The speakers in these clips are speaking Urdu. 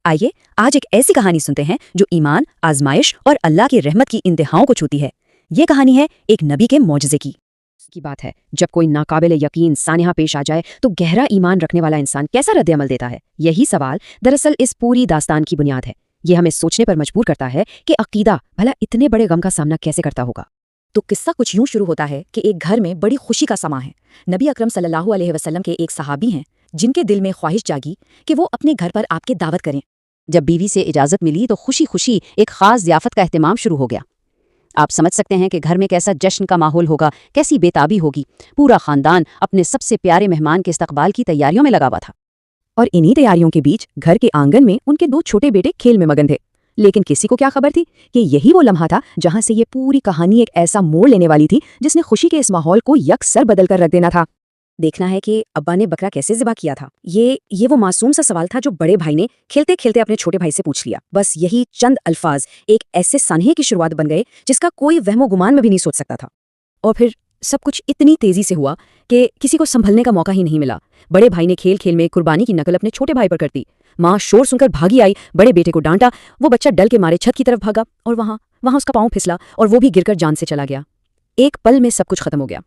آئیے آج ایک ایسی کہانی سنتے ہیں جو ایمان، آزمائش اور اللہ کی رحمت کی انتہاؤں کو چھوتی ہے۔ یہ کہانی ہے ایک نبی کے معجزے کی بات ہے۔ جب کوئی ناقابل یقین سانحہ پیش آ جائے تو گہرا ایمان رکھنے والا انسان کیسا رد عمل دیتا ہے؟ یہی سوال دراصل اس پوری داستان کی بنیاد ہے۔ یہ ہمیں سوچنے پر مجبور کرتا ہے کہ عقیدہ بھلا اتنے بڑے غم کا سامنا کیسے کرتا ہوگا۔ تو قصہ کچھ یوں شروع ہوتا ہے کہ ایک گھر میں بڑی خوشی کا سماں ہے۔ نبی اکرم صلی اللہ علیہ وسلم کے ایک صحابی ہیں جن کے دل میں خواہش جاگی کہ وہ اپنے گھر پر آپ کی دعوت کریں۔ جب بیوی سے اجازت ملی تو خوشی خوشی ایک خاص ضیافت کا اہتمام شروع ہو گیا۔ آپ سمجھ سکتے ہیں کہ گھر میں کیسا جشن کا ماحول ہوگا، کیسی بے تابی ہوگی۔ پورا خاندان اپنے سب سے پیارے مہمان کے استقبال کی تیاریوں میں لگا ہوا تھا، اور انہی تیاریوں کے بیچ گھر کے آنگن میں ان کے 2 چھوٹے بیٹے کھیل میں مگن تھے۔ لیکن کسی کو کیا خبر تھی کہ یہی وہ لمحہ تھا جہاں سے یہ پوری کہانی ایک ایسا موڑ لینے والی تھی جس نے خوشی کے اس ماحول کو یکسر بدل کر رکھ دینا تھا۔ دیکھنا ہے کہ ابا نے بکرا کیسے ذبح کیا تھا۔ یہ وہ معصوم سا سوال تھا جو بڑے بھائی نے کھیلتے کھیلتے اپنے چھوٹے بھائی سے پوچھ لیا۔ بس یہی چند الفاظ ایک ایسے سانحے کی شروعات بن گئے جس کا کوئی وہم و گمان میں بھی نہیں سوچ سکتا تھا۔ اور پھر سب کچھ اتنی تیزی سے ہوا کہ کسی کو سنبھلنے کا موقع ہی نہیں ملا۔ بڑے بھائی نے کھیل کھیل میں قربانی کی نقل اپنے چھوٹے بھائی پر کر دی۔ ماں شور سن کر بھاگی آئی، بڑے بیٹے کو ڈانٹا، وہ بچہ ڈل کے مارے چھت کی طرف بھاگا اور وہاں اس کا پاؤں پھسلا اور وہ بھی گر کر جان سے چلا گیا۔ ایک پل میں سب کچھ ختم ہو گیا۔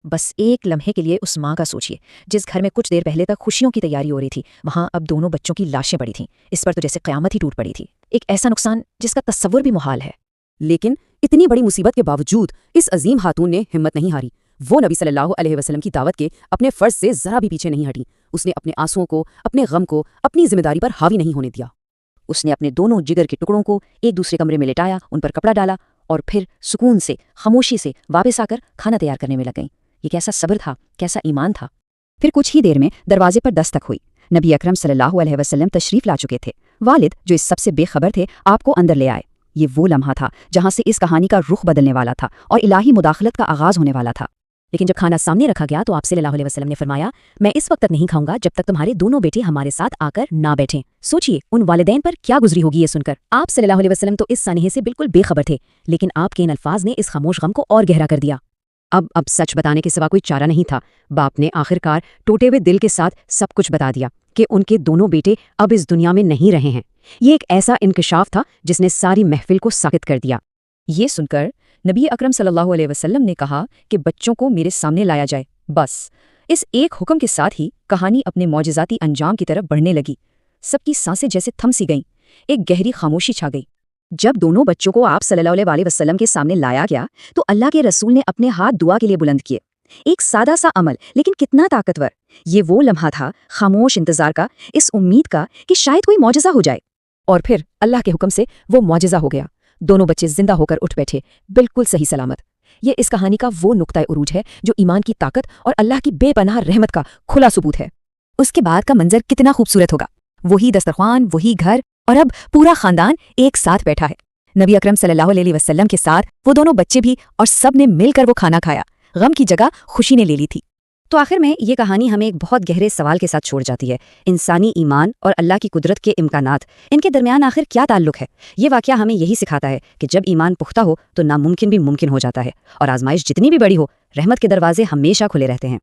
بس ایک لمحے کے لیے اس ماں کا سوچئے جس گھر میں کچھ دیر پہلے تک خوشیوں کی تیاری ہو رہی تھی، وہاں اب دونوں بچوں کی لاشیں پڑی تھیں۔ اس پر تو جیسے قیامت ہی ٹوٹ پڑی تھی۔ ایک ایسا نقصان جس کا تصور بھی محال ہے۔ لیکن اتنی بڑی مصیبت کے باوجود اس عظیم خاتون نے ہمت نہیں ہاری۔ وہ نبی صلی اللہ علیہ وسلم کی دعوت کے اپنے فرض سے ذرا بھی پیچھے نہیں ہٹی۔ اس نے اپنے آنسوؤں کو، اپنے غم کو اپنی ذمہ داری پر حاوی نہیں ہونے دیا۔ اس نے اپنے دونوں جگر کے ٹکڑوں کو ایک دوسرے کمرے میں لٹایا، ان پر کپڑا ڈالا اور پھر سکون سے، خاموشی سے واپس آ کر کھانا تیار کرنے میں لگ گئیں۔ یہ کیسا صبر تھا، کیسا ایمان تھا۔ پھر کچھ ہی دیر میں دروازے پر دستک ہوئی۔ نبی اکرم صلی اللہ علیہ وسلم تشریف لا چکے تھے۔ والد جو اس سب سے بے خبر تھے آپ کو اندر لے آئے۔ یہ وہ لمحہ تھا جہاں سے اس کہانی کا رخ بدلنے والا تھا اور الہی مداخلت کا آغاز ہونے والا تھا۔ لیکن جب کھانا سامنے رکھا گیا تو آپ صلی اللہ علیہ وسلم نے فرمایا، میں اس وقت تک نہیں کھاؤں گا جب تک تمہارے دونوں بیٹے ہمارے ساتھ آ کر نہ بیٹھیں۔ سوچئے ان والدین پر کیا گزری ہوگی یہ سن کر۔ آپ صلی اللہ علیہ وسلم تو اس سانحے سے بالکل بے خبر تھے، لیکن آپ کے ان الفاظ نے اس خاموش غم کو اور گہرا کر دیا۔ اب سچ بتانے کے سوا کوئی چارہ نہیں تھا۔ باپ نے آخرکار ٹوٹے ہوئے دل کے ساتھ سب کچھ بتا دیا کہ ان کے دونوں بیٹے اب اس دنیا میں نہیں رہے ہیں۔ یہ ایک ایسا انکشاف تھا جس نے ساری محفل کو ساکت کر دیا۔ یہ سن کر نبی اکرم صلی اللہ علیہ وسلم نے کہا کہ بچوں کو میرے سامنے لایا جائے۔ بس اس ایک حکم کے ساتھ ہی کہانی اپنے معجزاتی انجام کی طرف بڑھنے لگی۔ سب کی سانسیں جیسے تھم سی گئیں، ایک گہری خاموشی چھا گئی۔ جب دونوں بچوں کو آپ صلی اللہ علیہ وسلم کے سامنے لایا گیا تو اللہ کے رسول نے اپنے ہاتھ دعا کے لیے بلند کیے۔ ایک سادہ سا عمل لیکن کتنا طاقتور۔ یہ وہ لمحہ تھا خاموش انتظار کا، اس امید کا کہ شاید کوئی معجزہ ہو جائے۔ اور پھر اللہ کے حکم سے وہ معجزہ ہو گیا۔ دونوں بچے زندہ ہو کر اٹھ بیٹھے، بالکل صحیح سلامت۔ یہ اس کہانی کا وہ نقطہ عروج ہے جو ایمان کی طاقت اور اللہ کی بے پناہ رحمت کا کھلا ثبوت ہے۔ اس کے بعد کا منظر کتنا خوبصورت ہوگا۔ وہی دسترخوان، وہی گھر، اور اب پورا خاندان ایک ساتھ بیٹھا ہے۔ نبی اکرم صلی اللہ علیہ وسلم کے ساتھ وہ دونوں بچے بھی، اور سب نے مل کر وہ کھانا کھایا۔ غم کی جگہ خوشی نے لے لی تھی۔ تو آخر میں یہ کہانی ہمیں ایک بہت گہرے سوال کے ساتھ چھوڑ جاتی ہے۔ انسانی ایمان اور اللہ کی قدرت کے امکانات، ان کے درمیان آخر کیا تعلق ہے؟ یہ واقعہ ہمیں یہی سکھاتا ہے کہ جب ایمان پختہ ہو تو ناممکن بھی ممکن ہو جاتا ہے، اور آزمائش جتنی بھی بڑی ہو، رحمت کے دروازے ہمیشہ کھلے رہتے ہیں۔